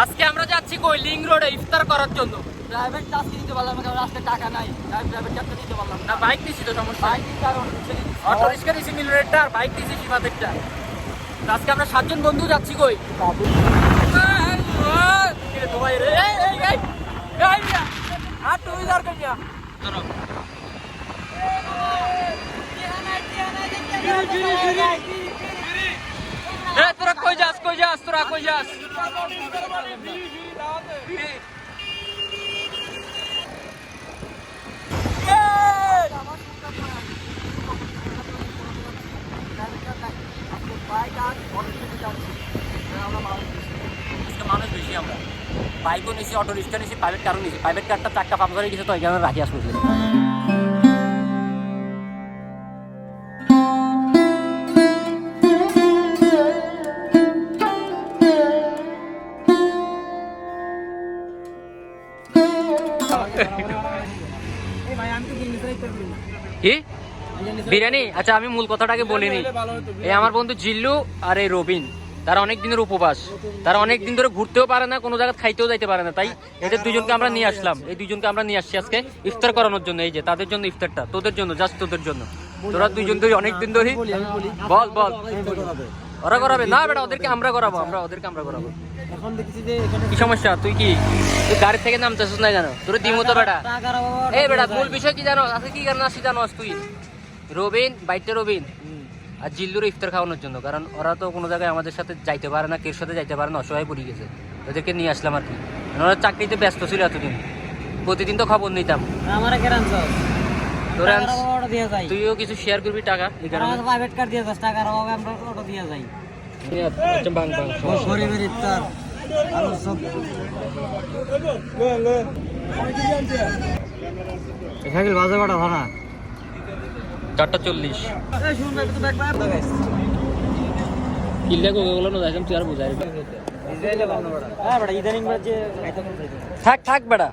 আজকে আমরা যাচ্ছি কই লিং রোডে ইফতার করার জন্য। প্রাইভেট কাজ দিতে পারলাম না, কারণ আজকে টাকা নাই, তাই প্রাইভেট কাজ দিতে পারলাম না। বাইক দিছি তো সমস্যা, বাইক কারণ অটো রিক্সা দিছি মিলরেটটা, আর বাইক দিছি সীমাদেরটা। আজকে আমরা 7 জন বন্ধু যাচ্ছি কই। তোমার রে এই এই এই এই আর তুমি যার কইয়া ধরো এ তোরা কই যাস তোরা কই যাস? মানুষ বেশি, আমরা বাইকও নিছি, অটো রিক্সা নিছি, প্রাইভেট কারও নিছি। প্রাইভেট কারটা চাক্কা পাম্প গেছে তো এখানে রাখি আসবো। কি বিরিয়ানি? আচ্ছা আমি মূল কথাটাকে বলিনি। এই আমার বন্ধু জিল্লু আর এই রবিন, তারা অনেক দিনের উপবাস, তারা অনেক দিন ধরে ঘুরতেও পারে না, কোনো জায়গায় খাইতেও যাইতে পারে না। তাই এদের দুজনকে আমরা নিয়ে আসলাম, এই দুজনকে আমরা নিয়ে আসছি আজকে ইফতার করানোর জন্য। এই যে তাদের জন্য ইফতারটা, তোদের জন্য, জাস্ট তোদের জন্য। তোরা দুজন ধরে অনেকদিন ধরে বল বল ওরা করাবে না বেটা, ওদেরকে আমরা করাবো, ওদেরকে আমরা করাবো। কি সমস্যা? তুই গাড়ি থেকে নামতেছিস না জানো? তোর দিমো তো বেটা। এই বেটা মূল বিষয় কি জানো? আজকে কি কারণ আসছি জানো? তুই রবিন, বাইকটা রবিন আর জিল্লুর ইফতার খাওয়ানোর জন্য। কারণ ওরা তো কোনো জায়গায় আমাদের সাথে যাইতে পারে না, কের সাথে যাইতে পারে না, অসহায় পড়ে গেছে। ওদেরকে নিয়ে আসলাম আর কি। ওরা চাকরিতে ব্যস্ত ছিল এতদিন, প্রতিদিন তো খবর নিতাম। তুইও কিছু শেয়ার করবি টাকা, এই কারণে প্রাইভেট কার দিয়ে যাস, টাকার অভাবে আমরা অটো দিয়ে যাই। গরিবের ইফতার আলু সব সাইকেল বাজে বাটা ভাড়া 4:40। থাক থাক বেড়া।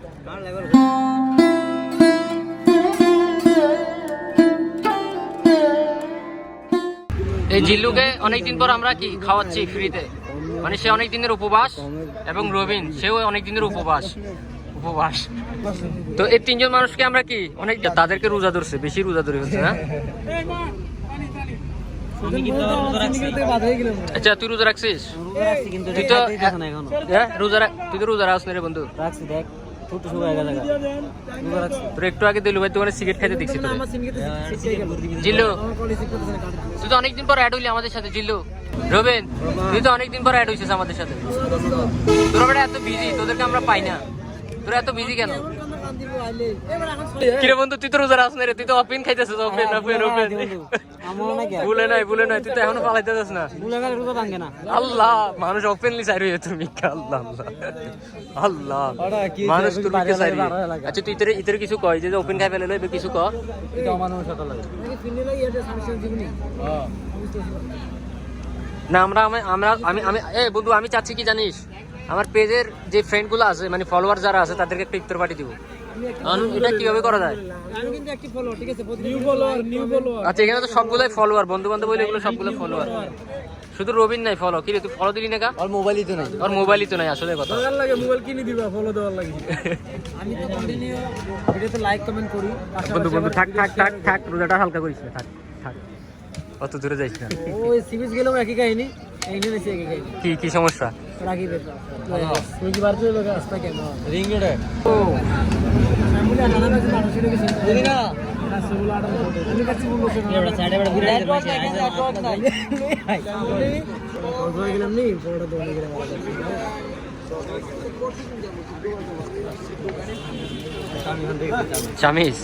এই জিল্লুকে অনেকদিন পর আমরা কি খাওয়াচ্ছি ফ্রিতে, মানে সে অনেক দিনের উপবাস, এবং রবিন সেও অনেক দিনের উপবাস। তো এই 3 জন মানুষকে আমরা কি অনেক, তাদেরকে রোজা ধরছে, বেশি রোজা ধরে হচ্ছে না। আচ্ছা তুই রোজা রাখছিস? তুই তো রোজা রাখছ না রে বন্ধু। তোর একটু আগে দিলু ভাই তোমার সিগারেট খাইতে দেখছি। জিল্লু তুই তো অনেকদিন পর অ্যাড হইলি আমাদের সাথে। জিল্লু, রবিন তুই তো অনেকদিন পর অ্যাড হইছিস আমাদের সাথে। তোরা বেটা এত বিজি, তোদেরকে আমরা পাই না। তোরা এত বিজি কেন? কিরে বন্ধু তুই তো রোজা রাখছ না রে, তুই তো অপিন খাইতেছিস। ভুলে নাই তুই তো এখনো পালাইতে যাস না। আল্লাহ মানুষ ওপেনলি চাই রয়ে তুমি। আল্লাহ আল্লাহ মানুষ তুমি চাই। আচ্ছা তুই ইতরে কিছু কয় যে ওপেন খাই ফেলে লইবে, কিছু কর। না আমি বন্ধু আমি চাচ্ছি কি জানিস, আমার পেজের যে ফ্রেন্ড গুলো আছে, মানে ফলোয়ার যারা আছে, তাদেরকে একটা ইফতার পার্টি দিব। এটা কিভাবে করা যায়? আচ্ছা এখানে তো সবগুলাই ফলোয়ার, বন্ধু বান্ধব বলে এগুলো সবগুলো ফলোয়ার, শুধু রবিন নাই ফলো। কি রে তুই ফলো দিলি না? ওর মোবাইলই তো নাই আসলে কথা। মোবাইল কিনে দিবা ফলো দেওয়ার লাগে। আমি তো কন্টিনিউ ভিডিওতে লাইক কমেন্ট করি। বন্ধু থাক রোজাটা হালকা করিস না, থাক অত দূরে যাইস না। ওই সিবিস গেলেও একই কাহিনী, কি সমস্যা? চামিস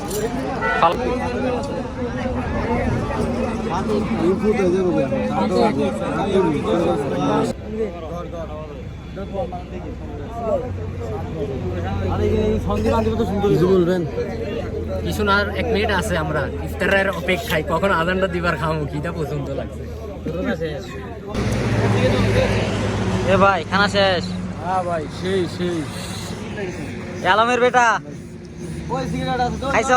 বলবেন কিছু না, 1 মিনিট আছে, আমরা ইফতারের অপেক্ষায়, কখন আজানটা দিবার খামো, কিটা পছন্দ লাগছে। এ ভাই খানা শেষ? হ্যাঁ ভাই সেই আলমের বেটা খাইছ?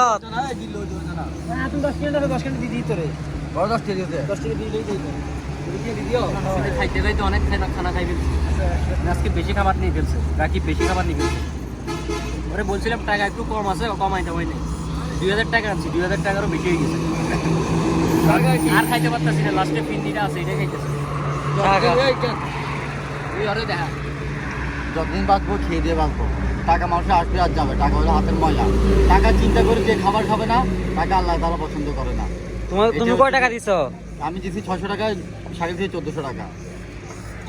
10 মিনিট আছে, 10 মিনিট দিয়ে তোরে 10 টাকা দিয়ে 10 টাকা দিয়ে খাইতে খাইতে অনেক খানা খাই ফেলছে, আজকে বেশি খাবার নিয়ে ফেলছে, রাকিব বেশি খাবার নিয়ে ফেলছে। ওরে বলছিলাম টাকা একটু কম আছে, কমাই দেওয়াই নেই। 2000 টাকা আনছি, 2000 টাকারও বেশি হয়ে গেছে। আর খাইতে পারতেছি না, লাস্টে পিন্ডিটা আছে এটাই খাইতেছে। দেখা যতদিন বাঁচবো খেয়ে দিয়ে বাঁচবো, টাকা মানুষের আসবে আর যাবে, টাকা হলো হাতের ময়লা। টাকা চিন্তা করে যে খাবার খাবে না, টাকা আল্লাহ তাআলা পছন্দ করে না। তুমি কয় টাকা দিছো? আমি দিছি 600 টাকা, শাড়ি দিয়ে 1400 টাকা।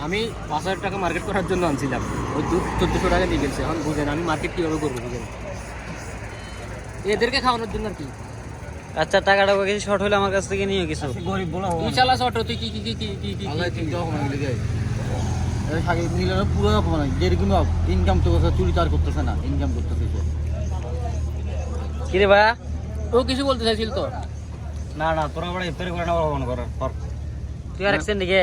আমি 5000 টাকা মার্কেট করার জন্য আনছিলাম, ওই 1400 টাকা দিয়ে গেছে। এখন বুঝেন আমি মার্কেট কীভাবে করবো, বুঝেন এদেরকে খাওয়ানোর জন্য আর কি। আচ্ছা টাকাটা কিছু শর্ট হলে আমার কাছ থেকে নিও কিছু। গরিব বলা তুই চালাস অটো, তুই কি কি কি কি কি কি আল্লাহ চিন্তা ভাবনা মিলে যায়। শাড়ি নিলে পুরো রকম নাই, যেরকম ইনকাম তো চুরি চার করতেছে না, ইনকাম করতেছে সে। কিরে ভাইয়া? ও কিছু বলতে চাইছিল তো? না তোরা বড় ইফতারি করে না, করার পর তুই আর অ্যাকশন দিকে